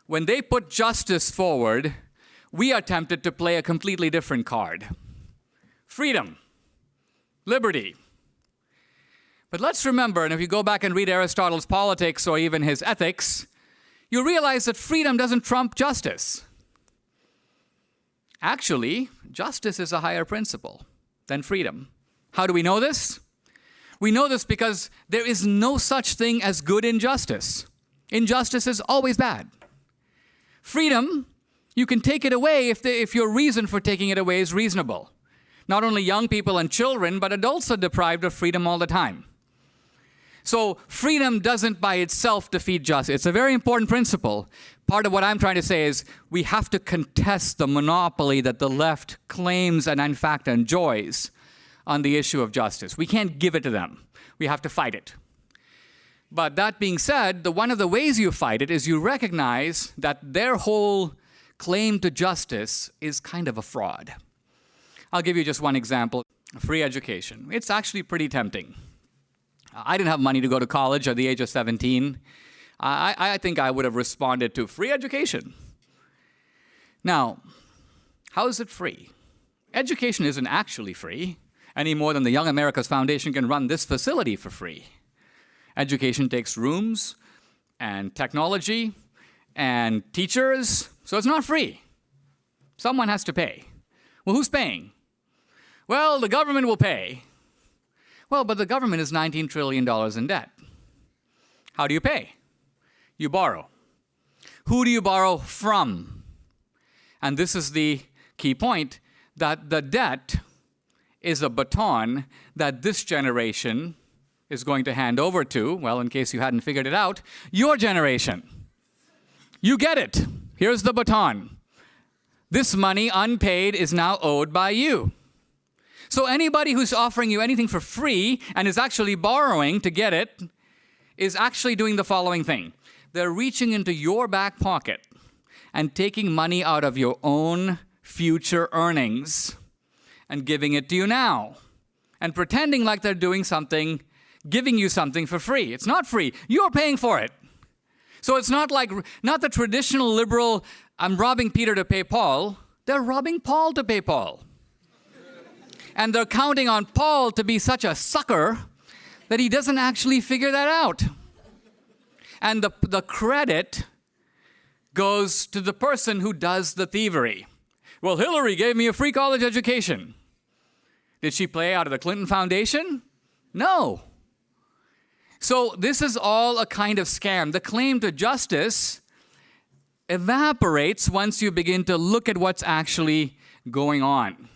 when they put justice forward, we are tempted to play a completely different card. Freedom, liberty. But let's remember, and if you go back and read Aristotle's Politics or even his Ethics, you realize that freedom doesn't trump justice. Actually, justice is a higher principle than freedom. How do we know this? We know this because there is no such thing as good injustice. Injustice is always bad. Freedom, you can take it away if your reason for taking it away is reasonable. Not only young people and children, but adults are deprived of freedom all the time. So freedom doesn't by itself defeat justice. It's a very important principle. Part of what I'm trying to say is we have to contest the monopoly that the left claims and in fact enjoys on the issue of justice. We can't give it to them. We have to fight it. But that being said, one of the ways you fight it is you recognize that their whole claim to justice is kind of a fraud. I'll give you just one example. Free education. It's actually pretty tempting. I didn't have money to go to college at the age of 17. I think I would have responded to free education. Now, how is it free? Education isn't actually free, any more than the Young America's Foundation can run this facility for free. Education takes rooms and technology and teachers, so it's not free. Someone has to pay. Well, who's paying? Well, the government will pay. Well, but the government is $19 trillion in debt. How do you pay? You borrow. Who do you borrow from? And this is the key point, that the debt is a baton that this generation is going to hand over to, well, in case you hadn't figured it out, your generation. You get it. Here's the baton. This money, unpaid, is now owed by you. So anybody who's offering you anything for free and is actually borrowing to get it is actually doing the following thing. They're reaching into your back pocket and taking money out of your own future earnings and giving it to you now and pretending like they're doing something, giving you something for free. It's not free. You're paying for it. So it's not the traditional liberal, I'm robbing Peter to pay Paul. They're robbing Paul to pay Paul. And they're counting on Paul to be such a sucker that he doesn't actually figure that out. And the credit goes to the person who does the thievery. Well, Hillary gave me a free college education. Did she play out of the Clinton Foundation? No. So this is all a kind of scam. The claim to justice evaporates once you begin to look at what's actually going on.